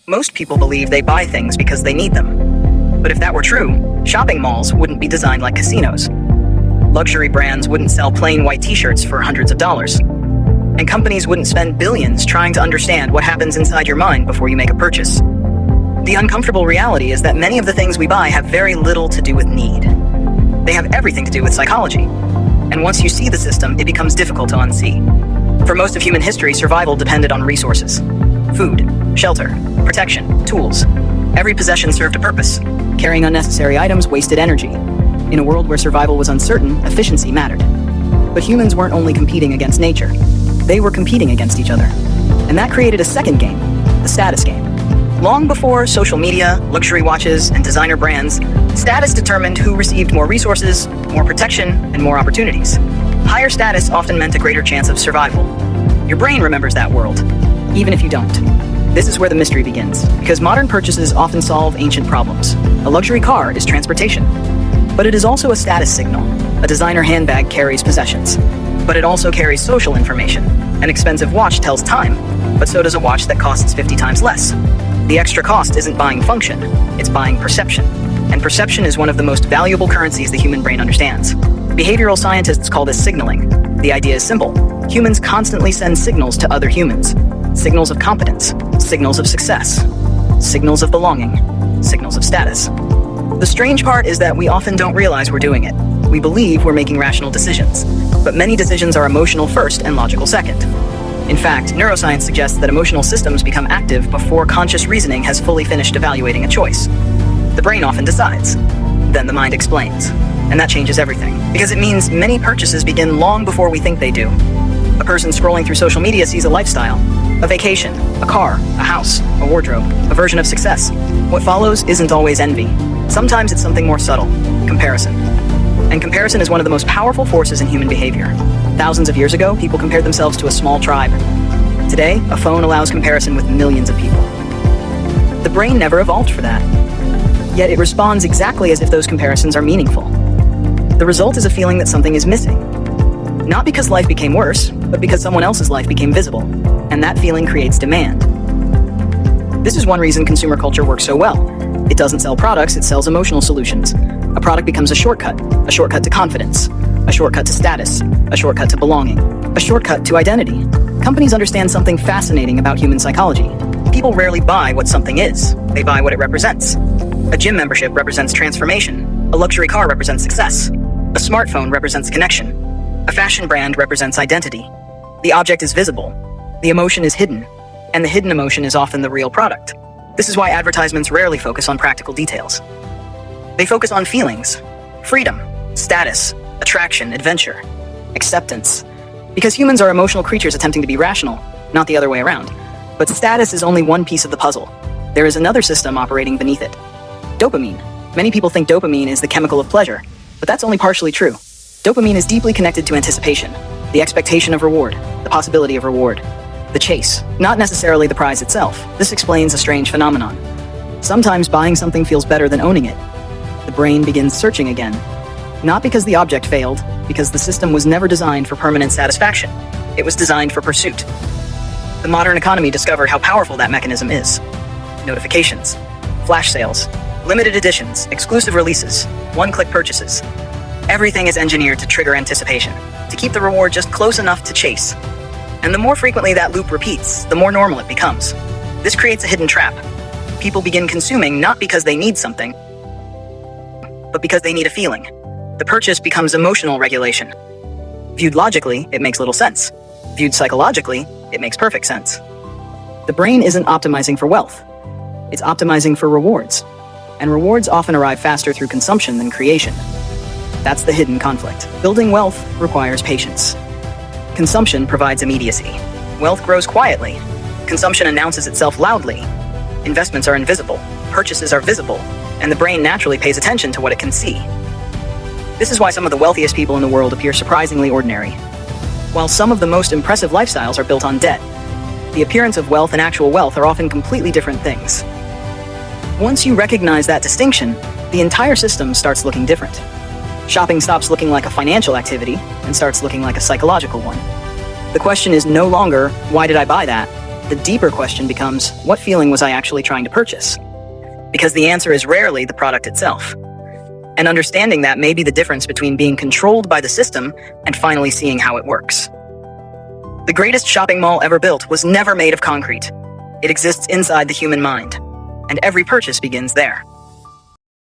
Most people believe they buy things because they need them. But if that were true, shopping malls wouldn't be designed like casinos. Luxury brands wouldn't sell plain white t-shirts for hundreds of dollars. And companies wouldn't spend billions trying to understand what happens inside your mind before you make a purchase. The uncomfortable reality is that many of the things we buy have very little to do with need. They have everything to do with psychology. And once you see the system, it becomes difficult to unsee. For most of human history, survival depended on resources. Food, shelter, protection, tools. Every possession served a purpose. Carrying unnecessary items wasted energy. In a world where survival was uncertain, efficiency mattered. But humans weren't only competing against nature. They were competing against each other. And that created a second game, the status game. Long before social media, luxury watches, and designer brands, status determined who received more resources, more protection, and more opportunities. Higher status often meant a greater chance of survival. Your brain remembers that world, even if you don't. This is where the mystery begins, because modern purchases often solve ancient problems. A luxury car is transportation, but it is also a status signal. A designer handbag carries possessions, but it also carries social information. An expensive watch tells time, but so does a watch that costs 50 times less. The extra cost isn't buying function, it's buying perception. And perception is one of the most valuable currencies the human brain understands. Behavioral scientists call this signaling. The idea is simple. Humans constantly send signals to other humans. Signals of competence, signals of success, signals of belonging, signals of status. The strange part is that we often don't realize we're doing it. We believe we're making rational decisions, but many decisions are emotional first and logical second. In fact, neuroscience suggests that emotional systems become active before conscious reasoning has fully finished evaluating a choice. The brain often decides, then the mind explains. And that changes everything, because it means many purchases begin long before we think they do. A person scrolling through social media sees a lifestyle, a vacation, a car, a house, a wardrobe, a version of success. What follows isn't always envy. Sometimes it's something more subtle, comparison. And comparison is one of the most powerful forces in human behavior. Thousands of years ago, people compared themselves to a small tribe. Today, a phone allows comparison with millions of people. The brain never evolved for that. Yet it responds exactly as if those comparisons are meaningful. The result is a feeling that something is missing. Not because life became worse, but because someone else's life became visible. And that feeling creates demand. This is one reason consumer culture works so well. It doesn't sell products, it sells emotional solutions. A product becomes a shortcut to confidence, a shortcut to status, a shortcut to belonging, a shortcut to identity. Companies understand something fascinating about human psychology. People rarely buy what something is, they buy what it represents. A gym membership represents transformation, a luxury car represents success, a smartphone represents connection, a fashion brand represents identity. The object is visible, the emotion is hidden, and the hidden emotion is often the real product. This is why advertisements rarely focus on practical details. They focus on feelings, freedom, status, attraction, adventure, acceptance. Because humans are emotional creatures attempting to be rational, not the other way around. But status is only one piece of the puzzle. There is another system operating beneath it. Dopamine. Many people think dopamine is the chemical of pleasure, but that's only partially true. Dopamine is deeply connected to anticipation, the expectation of reward, the possibility of reward, the chase, not necessarily the prize itself. This explains a strange phenomenon. Sometimes buying something feels better than owning it. The brain begins searching again. Not because the object failed, because the system was never designed for permanent satisfaction. It was designed for pursuit. The modern economy discovered how powerful that mechanism is. Notifications, flash sales, limited editions, exclusive releases, one-click purchases. Everything is engineered to trigger anticipation, to keep the reward just close enough to chase. And the more frequently that loop repeats, the more normal it becomes. This creates a hidden trap. People begin consuming not because they need something, but because they need a feeling. The purchase becomes emotional regulation. Viewed logically, it makes little sense. Viewed psychologically, it makes perfect sense. The brain isn't optimizing for wealth. It's optimizing for rewards. And rewards often arrive faster through consumption than creation. That's the hidden conflict. Building wealth requires patience. Consumption provides immediacy. Wealth grows quietly. Consumption announces itself loudly. Investments are invisible. Purchases are visible. And the brain naturally pays attention to what it can see. This is why some of the wealthiest people in the world appear surprisingly ordinary. While some of the most impressive lifestyles are built on debt, the appearance of wealth and actual wealth are often completely different things. Once you recognize that distinction, the entire system starts looking different. Shopping stops looking like a financial activity and starts looking like a psychological one. The question is no longer, why did I buy that? the deeper question becomes, what feeling was I actually trying to purchase? Because the answer is rarely the product itself. And understanding that may be the difference between being controlled by the system and finally seeing how it works. The greatest shopping mall ever built was never made of concrete. It exists inside the human mind, and every purchase begins there.